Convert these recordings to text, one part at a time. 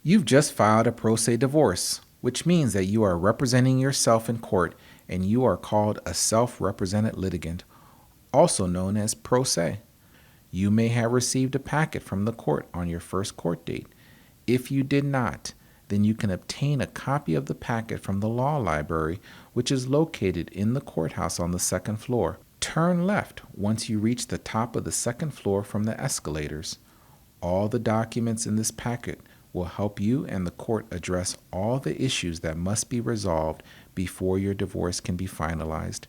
You've just filed a pro se divorce, which means that you are representing yourself in court and you are called a self-represented litigant, also known as pro se. You may have received a packet from the court on your first court date. If you did not, then you can obtain a copy of the packet from the law library, which is located in the courthouse on the second floor. Turn left once you reach the top of the second floor from the escalators. All the documents in this packet will help you and the court address all the issues that must be resolved before your divorce can be finalized.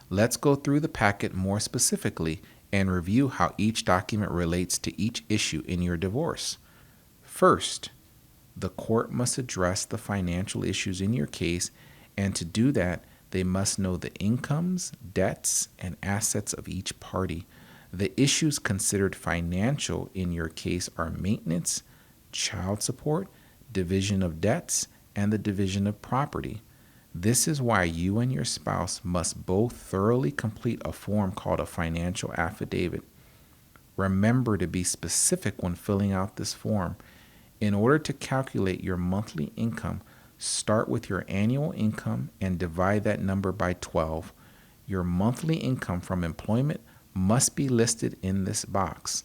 Let's go through the packet more specifically and review how each document relates to each issue in your divorce. First, the court must address the financial issues in your case, and to do that, they must know the incomes, debts, and assets of each party. The issues considered financial in your case are maintenance, child support, division of debts, and the division of property. This is why you and your spouse must both thoroughly complete a form called a financial affidavit. Remember to be specific when filling out this form. In order to calculate your monthly income, start with your annual income and divide that number by 12. Your monthly income from employment must be listed in this box.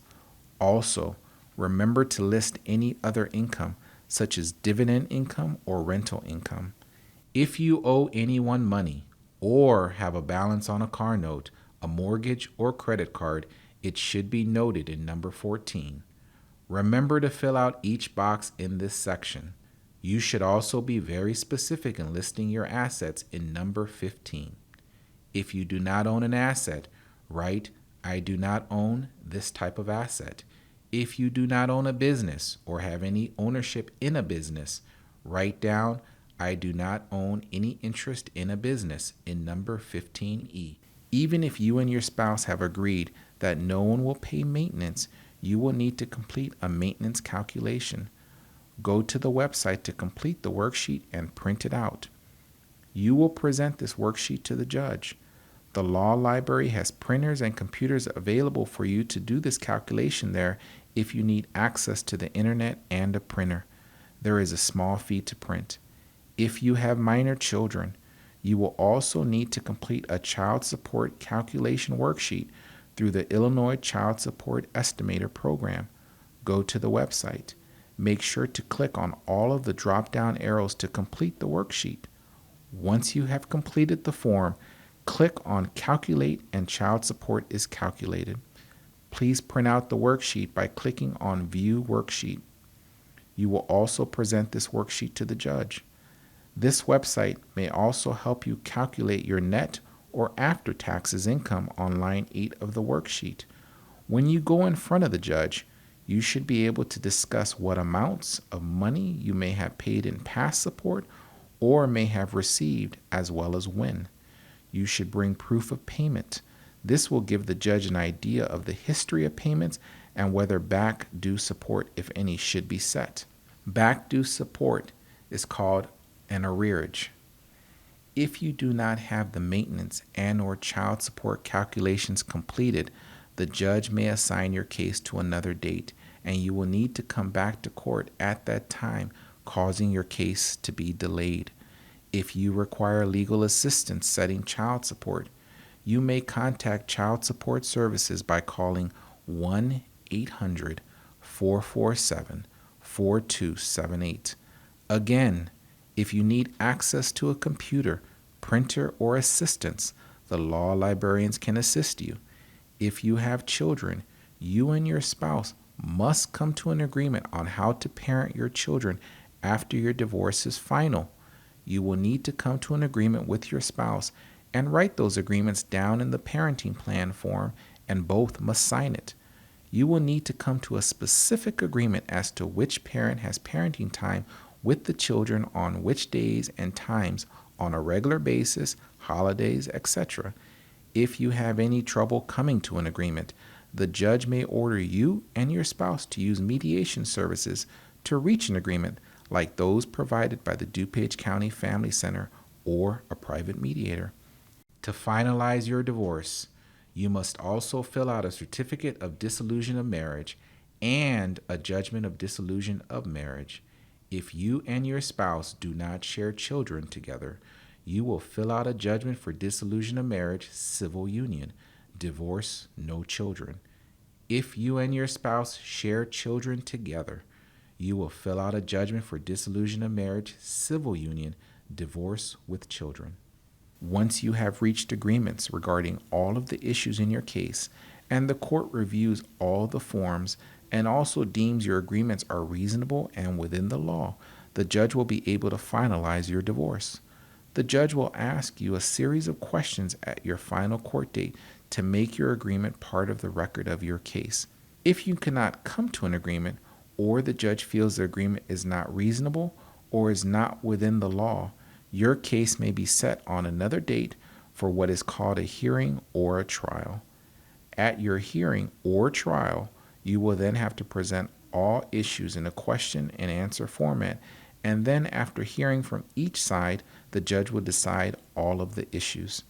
Also, remember to list any other income, such as dividend income or rental income. If you owe anyone money or have a balance on a car note, a mortgage, or credit card, it should be noted in number 14. Remember to fill out each box in this section. You should also be very specific in listing your assets in number 15. If you do not own an asset, write, "I do not own this type of asset." If you do not own a business or have any ownership in a business, write down, "I do not own any interest in a business" in number 15E. Even if you and your spouse have agreed that no one will pay maintenance, you will need to complete a maintenance calculation. Go to the website to complete the worksheet and print it out. You will present this worksheet to the judge. The law library has printers and computers available for you to do this calculation there if you need access to the internet and a printer. There is a small fee to print. If you have minor children, you will also need to complete a child support calculation worksheet through the Illinois Child Support Estimator program. Go to the website. Make sure to click on all of the drop-down arrows to complete the worksheet. Once you have completed the form, click on Calculate and child support is calculated. Please print out the worksheet by clicking on View Worksheet. You will also present this worksheet to the judge. This website may also help you calculate your net or after taxes income on line 8 of the worksheet. When you go in front of the judge, you should be able to discuss what amounts of money you may have paid in past support or may have received, as well as when. You should bring proof of payment. This will give the judge an idea of the history of payments and whether back due support, if any, should be set. Back due support is called an arrearage. If you do not have the maintenance and/or child support calculations completed, the judge may assign your case to another date, and you will need to come back to court at that time, causing your case to be delayed. If you require legal assistance setting child support, you may contact Child Support Services by calling 1-800-447-4278. Again, if you need access to a computer, printer, or assistance, the law librarians can assist you. If you have children, you and your spouse must come to an agreement on how to parent your children after your divorce is final. You will need to come to an agreement with your spouse and write those agreements down in the parenting plan form, and both must sign it. You will need to come to a specific agreement as to which parent has parenting time with the children on which days and times on a regular basis, holidays, etc. If you have any trouble coming to an agreement, the judge may order you and your spouse to use mediation services to reach an agreement like those provided by the DuPage County Family Center or a private mediator. To finalize your divorce, you must also fill out a certificate of dissolution of marriage and a judgment of dissolution of marriage. If you and your spouse do not share children together, you will fill out a judgment for dissolution of marriage, civil union, divorce, no children. If you and your spouse share children together, you will fill out a judgment for dissolution of marriage, civil union, divorce with children. Once you have reached agreements regarding all of the issues in your case, and the court reviews all the forms and also deems your agreements are reasonable and within the law, the judge will be able to finalize your divorce. The judge will ask you a series of questions at your final court date to make your agreement part of the record of your case. If you cannot come to an agreement, or the judge feels the agreement is not reasonable or is not within the law, your case may be set on another date for what is called a hearing or a trial. At your hearing or trial, you will then have to present all issues in a question and answer format, and then after hearing from each side, the judge will decide all of the issues.